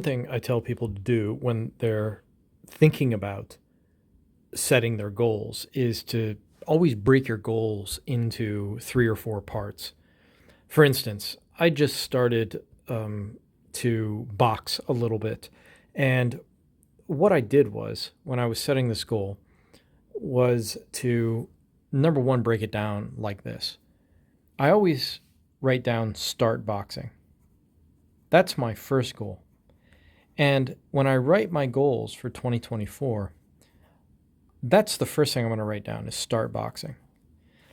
Thing I tell people to do when they're thinking about setting their goals is to always break your goals into three or four parts. For instance, I just started to box a little bit. And what I did was, when I was setting this goal, was to number one, break it down like this. I always write down start boxing. That's my first goal. And when I write my goals for 2024, that's the first thing I'm going to write down is start boxing.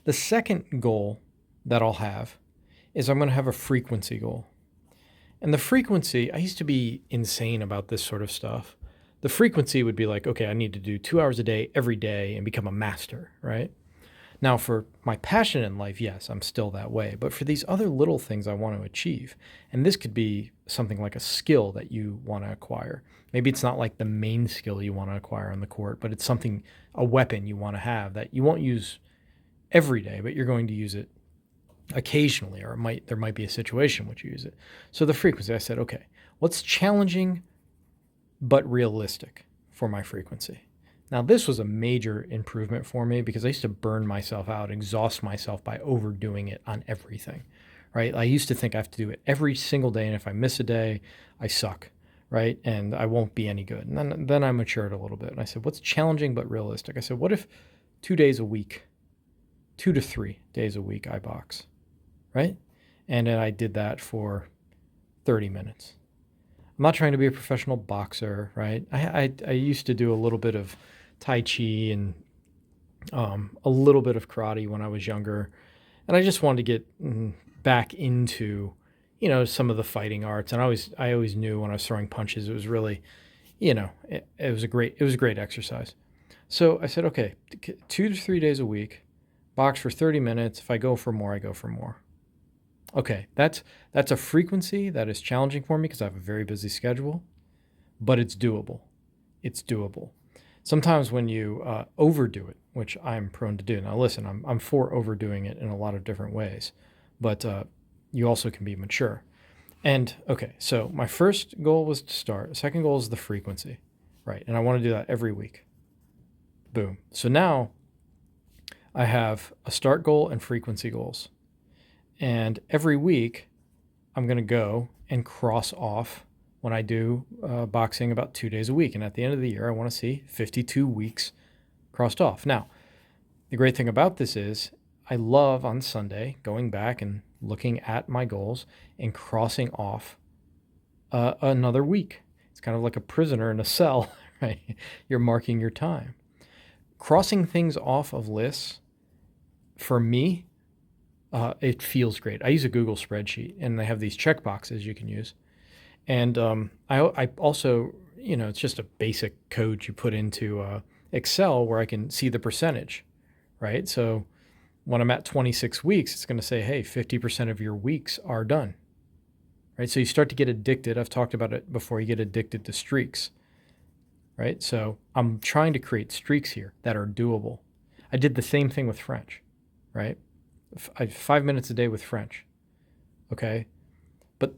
The second goal that I'll have is I'm going to have a frequency goal. And the frequency, I used to be insane about this sort of stuff. The frequency would be like, okay, I need to do 2 hours a day every day and become a master, right? Now, for my passion in life, yes, I'm still that way. But for these other little things I want to achieve, and this could be something like a skill that you want to acquire. Maybe it's not like the main skill you want to acquire on the court, but it's something, a weapon you want to have that you won't use every day, but you're going to use it occasionally, or there might be a situation in which you use it. So the frequency, I said, okay, what's challenging but realistic for my frequency? Now, this was a major improvement for me because I used to burn myself out, exhaust myself by overdoing it on everything, right? I used to think I have to do it every single day, and if I miss a day, I suck, right? And I won't be any good. And then I matured a little bit, and I said, what's challenging but realistic? I said, what if 2 days a week, 2 to 3 days a week, I box, right? And then I did that for 30 minutes. I'm not trying to be a professional boxer, right? I used to do a little bit of Tai Chi and a little bit of karate when I was younger. And I just wanted to get back into, some of the fighting arts. And I always knew when I was throwing punches, it was really, it was a great exercise. So I said, okay, 2 to 3 days a week, box for 30 minutes. If I go for more, I go for more. Okay, that's a frequency that is challenging for me because I have a very busy schedule, but it's doable. It's doable. Sometimes when you overdo it, which I'm prone to do. Now, listen, I'm for overdoing it in a lot of different ways, but you also can be mature. And okay, so my first goal was to start. The second goal is the frequency, right? And I want to do that every week. Boom. So now I have a start goal and frequency goals. And every week, I'm going to go and cross off when I do boxing about 2 days a week. And at the end of the year, I want to see 52 weeks crossed off. Now, the great thing about this is I love on Sunday going back and looking at my goals and crossing off another week. It's kind of like a prisoner in a cell, right? You're marking your time. Crossing things off of lists, for me, it feels great. I use a Google spreadsheet, and they have these check boxes you can use. And I also, it's just a basic code you put into Excel where I can see the percentage, right? So when I'm at 26 weeks, it's going to say, hey, 50% of your weeks are done, right? So you start to get addicted. I've talked about it before. You get addicted to streaks, right? So I'm trying to create streaks here that are doable. I did the same thing with French, right? 5 minutes a day with French. Okay. But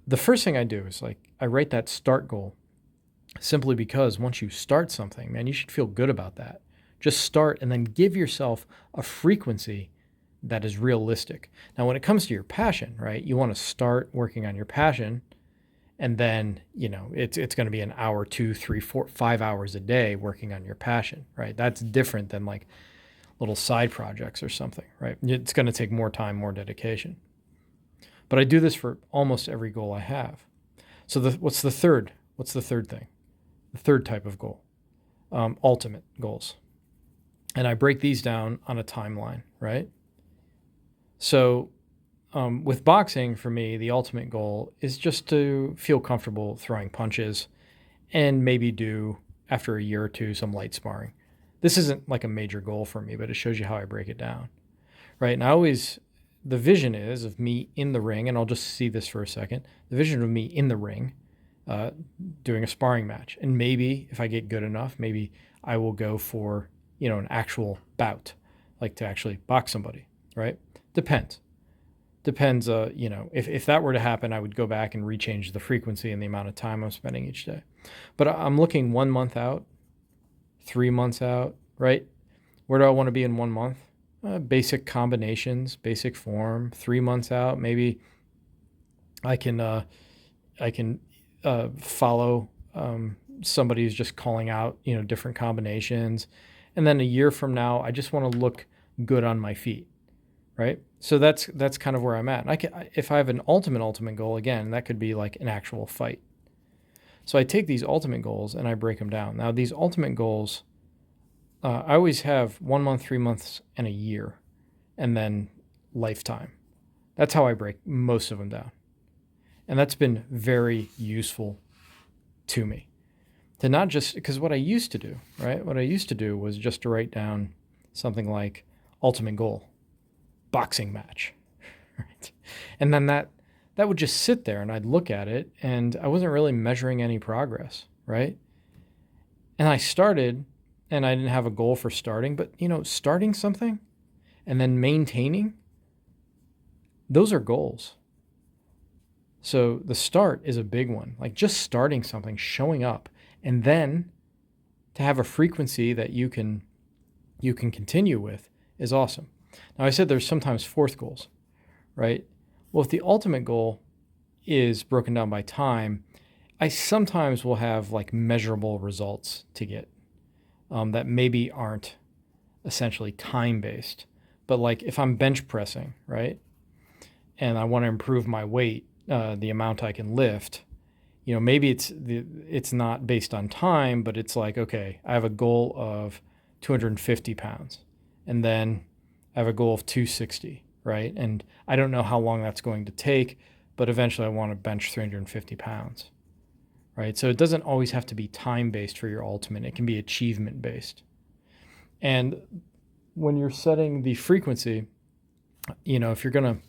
the first thing I do is I write that start goal simply because once you start something, man, you should feel good about that. Just start and then give yourself a frequency that is realistic. Now, when it comes to your passion, right, you want to start working on your passion, and then, it's going to be an hour, 2, 3, 4, 5 hours a day working on your passion, right? That's different than like little side projects or something, right? It's going to take more time, more dedication. But I do this for almost every goal I have. So what's the third? What's the third thing? The third type of goal, ultimate goals. And I break these down on a timeline, right? So with boxing, for me, the ultimate goal is just to feel comfortable throwing punches and maybe do, after a year or two, some light sparring. This isn't like a major goal for me, but it shows you how I break it down, right? And the vision is of me in the ring, and I'll just see this for a second. The vision of me in the ring, doing a sparring match. And maybe if I get good enough, maybe I will go for, an actual bout, like to actually box somebody, right? Depends. Depends, if that were to happen, I would go back and rechange the frequency and the amount of time I'm spending each day. But I'm looking 1 month out, 3 months out, right? Where do I want to be in 1 month? Basic combinations, basic form. 3 months out, maybe I can follow somebody who's just calling out, different combinations. And then a year from now, I just want to look good on my feet, right? So that's kind of where I'm at. And if I have an ultimate goal, again, that could be like an actual fight. So I take these ultimate goals and I break them down. Now, these ultimate goals, I always have 1 month, 3 months, and a year, and then lifetime. That's how I break most of them down. And that's been very useful to me. To not just, because what I used to do, right? What I used to do was just to write down something like ultimate goal, boxing match, right? And then that would just sit there and I'd look at it and I wasn't really measuring any progress, right? And I started and I didn't have a goal for starting, but starting something and then maintaining, those are goals. So the start is a big one, like just starting something, showing up, and then to have a frequency that you can continue with is awesome. Now I said there's sometimes fourth goals, right? Well, if the ultimate goal is broken down by time, I sometimes will have like measurable results to get that maybe aren't essentially time-based. But like if I'm bench pressing, right, and I want to improve my weight, the amount I can lift, maybe it's not based on time, but it's like, okay, I have a goal of 250 pounds, and then I have a goal of 260, right? And I don't know how long that's going to take, but eventually I want to bench 350 pounds, right? So it doesn't always have to be time-based for your ultimate. It can be achievement-based. And when you're setting the frequency, if you're going to,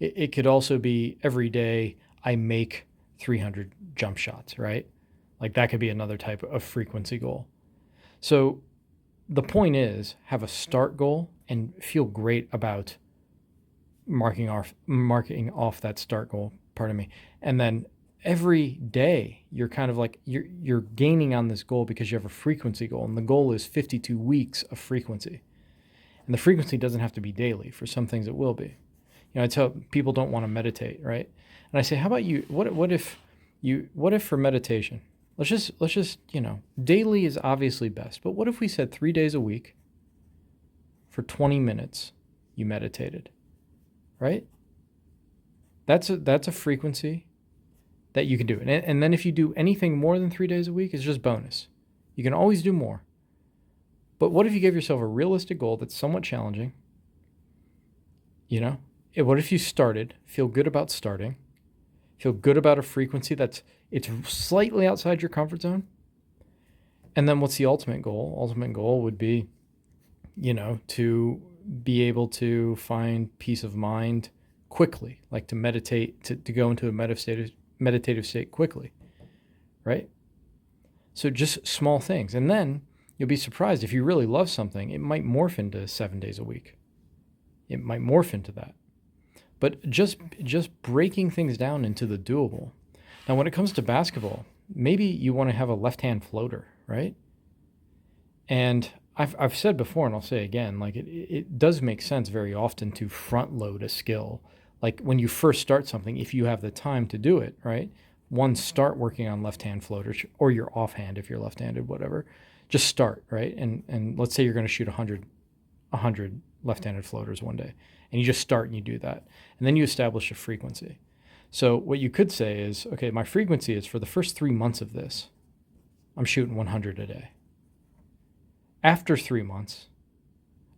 it could also be every day I make 300 jump shots, right? Like that could be another type of frequency goal. So the point is, have a start goal and feel great about marking off that start goal, pardon me. And then every day you're kind of like, you're gaining on this goal because you have a frequency goal. And the goal is 52 weeks of frequency. And the frequency doesn't have to be daily. For some things it will be. I tell people don't want to meditate, right? And I say, how about you? What if for meditation, let's just, daily is obviously best, but what if we said 3 days a week for 20 minutes you meditated, right? That's a frequency that you can do. And then if you do anything more than 3 days a week, it's just bonus. You can always do more. But what if you give yourself a realistic goal that's somewhat challenging? What if you started, feel good about starting, feel good about a frequency it's slightly outside your comfort zone? And then what's the ultimate goal? Ultimate goal would be, to be able to find peace of mind quickly, like to meditate, to go into a meditative state quickly, right? So just small things. And then you'll be surprised if you really love something, it might morph into 7 days a week. It might morph into that. But just breaking things down into the doable. Now, when it comes to basketball, maybe you want to have a left-hand floater, right? And I've said before, and I'll say again, like it does make sense very often to front load a skill. Like when you first start something, if you have the time to do it, right? Start working on left-hand floaters, or your offhand if you're left-handed, whatever. Just start, right? And let's say you're going to shoot 100 left-handed floaters one day, and you just start and you do that, and then you establish a frequency. So what you could say is, okay, my frequency is for the first 3 months of this, I'm shooting 100 a day. After 3 months,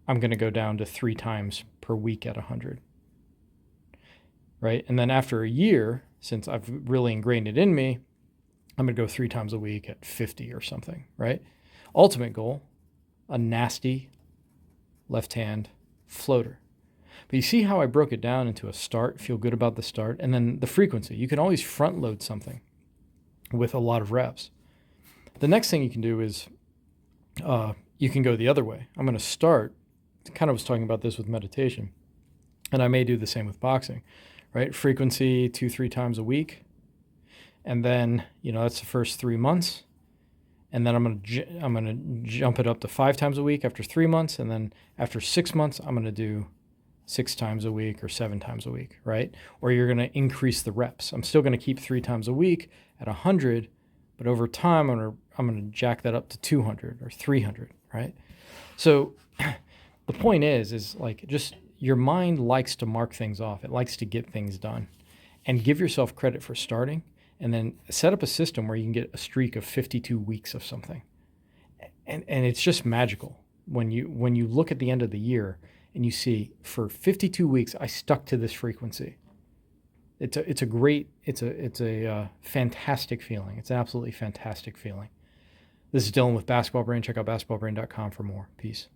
I'm going to go down to 3 times per week at 100, right? And then after a year, since I've really ingrained it in me, I'm going to go 3 times a week at 50 or something, right? Ultimate goal, a nasty left-hand floater. But you see how I broke it down into a start, feel good about the start, and then the frequency. You can always front load something with a lot of reps. The next thing you can do is you can go the other way. I'm going to start, kind of was talking about this with meditation. And I may do the same with boxing, right? Frequency 2, 3 times a week. And then, that's the first 3 months. And then I'm gonna jump it up to 5 times a week after 3 months. And then after 6 months, I'm gonna do 6 times a week or 7 times a week, right? Or you're gonna increase the reps. I'm still gonna keep 3 times a week at 100, but over time, I'm gonna jack that up to 200 or 300, right? So the point is like, just your mind likes to mark things off. It likes to get things done, and give yourself credit for starting, and then set up a system where you can get a streak of 52 weeks of something. And it's just magical when you look at the end of the year and you see, for 52 weeks, I stuck to this frequency. It's a fantastic feeling. It's an absolutely fantastic feeling. This is Dylan with Basketball Brain. Check out basketballbrain.com for more. Peace.